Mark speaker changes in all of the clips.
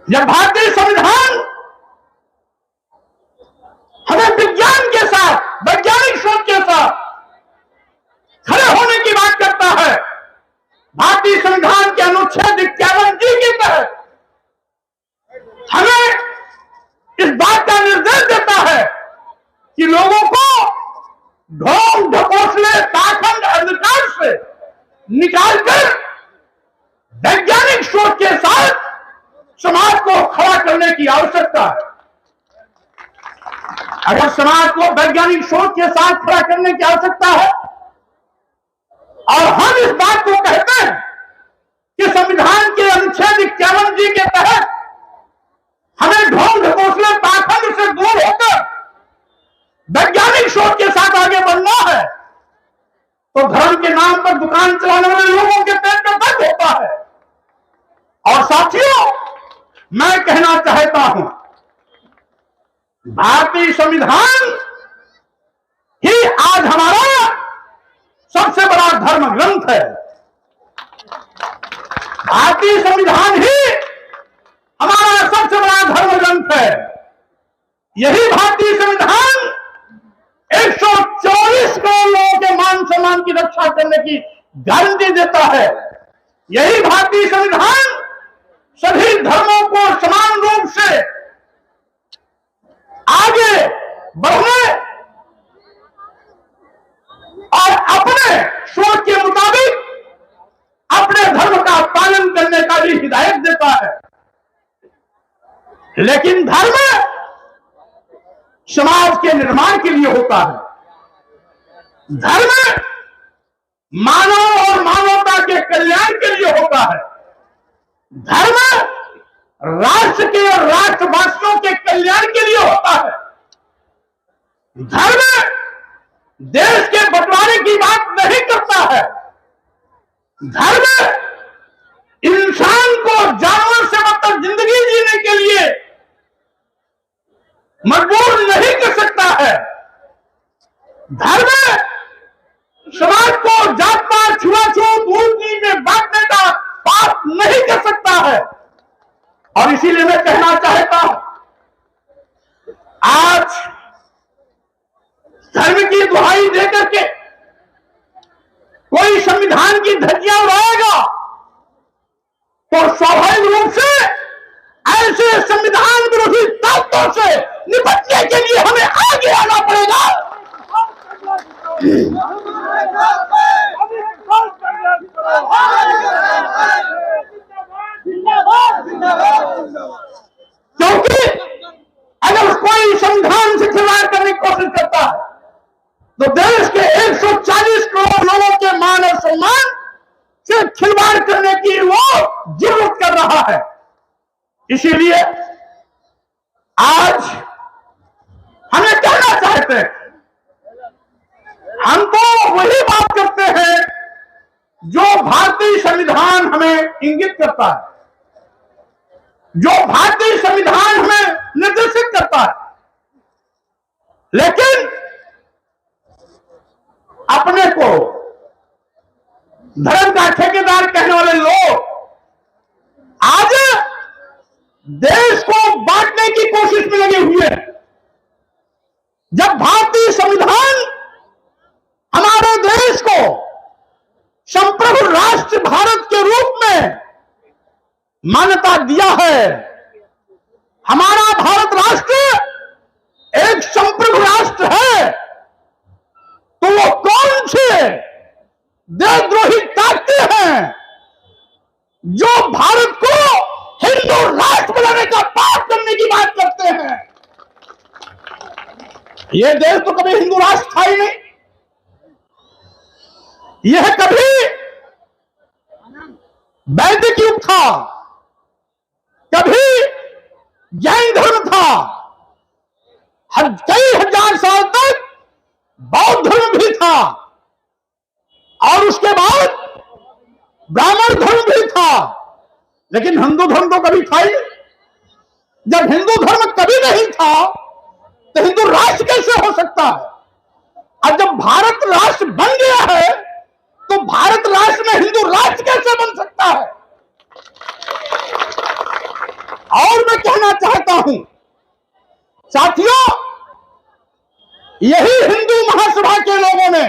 Speaker 1: जब भारतीय संविधान हमें विज्ञान के साथ, वैज्ञानिक सोच के साथ खड़े होने की बात करता है, भारतीय संविधान के अनुच्छेद 51G के तहत हमें इस बात का निर्देश देता है कि लोगों को ढोंग ढकोसले पाखंड अंधकार से निकालकर वैज्ञानिक सोच के साथ समाज को खड़ा करने की आवश्यकता है। अगर समाज को वैज्ञानिक सोच के साथ खड़ा करने की आवश्यकता है और हम इस बात को कहते हैं कि संविधान के अनुच्छेद 51G के तहत हमें ढोंग ढकोसले पाखंड से दूर होकर वैज्ञानिक सोच के साथ आगे बढ़ना है, तो धर्म के नाम पर दुकान चलाने वाले लोगों के पेट में दर्द होता है। और साथियों, मैं कहना चाहता हूं, भारतीय संविधान ही आज हमारा सबसे बड़ा धर्म ग्रंथ है। भारतीय संविधान ही हमारा सबसे बड़ा धर्म ग्रंथ है। यही भारतीय संविधान 124 करोड़ लोगों के मान सम्मान की रक्षा करने की गारंटी देता है। यही भारतीय संविधान सभी धर्मों को समान रूप से आगे बढ़ने और अपने सोच के मुताबिक अपने धर्म का पालन करने का भी हिदायत देता है। लेकिन धर्म समाज के निर्माण के लिए होता है। धर्म मानव और मानवता के कल्याण के लिए होता है। धर्म राष्ट्र के और राष्ट्रवासियों के कल्याण के लिए होता है। धर्म देश के बंटवारे की बात नहीं करता है। धर्म इंसान को जानवर से मतलब जिंदगी जीने के लिए मजबूर नहीं कर सकता है। धर्म समाज को जात पात छुआछूत ऊंच नीच में बांटने का पाप नहीं कर सकता है। और इसीलिए मैं कहना चाहता हूं, आज धर्म की दुहाई देकर के कोई संविधान की धज्जियां उड़ाएगा तो स्वाभाविक रूप से ऐसे संविधान विरोधी ताकतों से निपटने के लिए हमें आगे आना पड़ेगा। क्योंकि अगर कोई संविधान से खिलवाड़ करने की कोशिश करता है तो देश के 140 करोड़ लोगों के मान और सम्मान से खिलवाड़ करने की वो जरूरत कर रहा है। इसीलिए आज हमें कहना चाहते हैं, हम तो वही बात करते हैं जो भारतीय संविधान हमें इंगित करता है, जो भारतीय संविधान हमें निर्देशित करता है। लेकिन अपने को धर्म का ठेकेदार कहने वाले लोग आज देश को बांटने की कोशिश में लगे हुए हैं। जब भारतीय संविधान हमारे देश को संप्रभु राष्ट्र भारत के रूप में मान्यता दिया है, हमारा भारत राष्ट्र एक संप्रभु राष्ट्र है, तो वो कौन से देशद्रोही ताकतें हैं जो भारत को हिंदू राष्ट्र बनाने का पाप करने की बात करते हैं? यह देश तो कभी हिंदू राष्ट्र था ही नहीं। यह कभी वैदिक युग था, कभी जैन धर्म था, कई हजार साल तक बौद्ध धर्म भी था, और उसके बाद ब्राह्मण धर्म भी था, लेकिन हिंदू धर्म तो कभी था ही नहीं। जब हिंदू धर्म कभी नहीं था तो हिंदू राष्ट्र कैसे हो सकता है? अब जब भारत राष्ट्र बन गया है तो भारत राष्ट्र में हिंदू राष्ट्र कैसे बन सकता है? और कहना चाहता हूं, साथियों, यही हिंदू महासभा के लोगों ने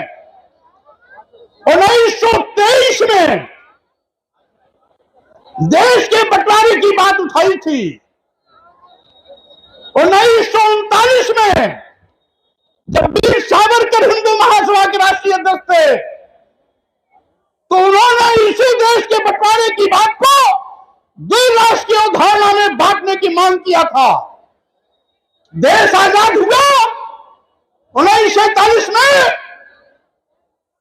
Speaker 1: 1923 में देश के बंटवारे की बात उठाई थी। 1939 में जब वीर सावरकर हिंदू महासभा के राष्ट्रीय अध्यक्ष थे, तो उन्होंने इसी देश के बंटवारे की बात को द्विराष्ट्र की अवधारणा में बांटने की मांग किया था। देश आजाद हुआ 1947 में,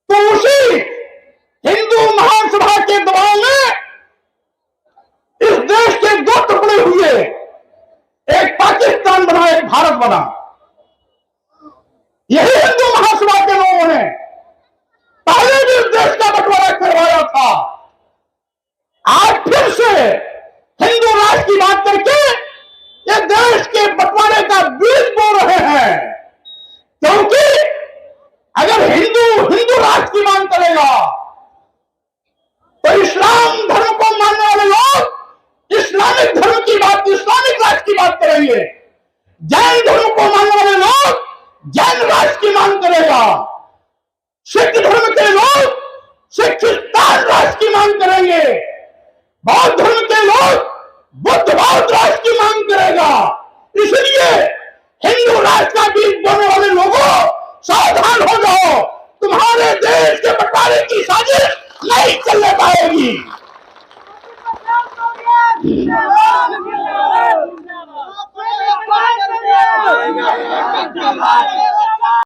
Speaker 1: तो उसी हिंदू महासभा के दबाव में इस देश के दो टुकड़े हुए, एक पाकिस्तान बना, एक भारत बना। यही हिंदू महासभा के लोगों ने पहले भी इस देश का बंटवारा करवाया था। आज फिर से हिंदू राष्ट्र की बात करके ये देश के बंटवारे का बीज बो रहे हैं, क्योंकि अगर हिंदू राष्ट्र की मांग करेगा तो इस्लाम धर्म को मानने वाले लोग इस्लामिक धर्म की बात, इस्लामिक राष्ट्र की बात करेंगे। जैन धर्म को मानने वाले लोग जैन राष्ट्र की मांग करेगा। सिख धर्म के लोग सिखिस्तान राष्ट्र की मांग करेंगे। बौद्ध धर्म के लोग बुद्ध बौद्ध राष्ट्र की मांग करेगा। इसलिए हिंदू राष्ट्र का बीज बोने वाले लोगों, सावधान हो जाओ, तुम्हारे देश के बंटवारे की साजिश नहीं चलने पाएगी।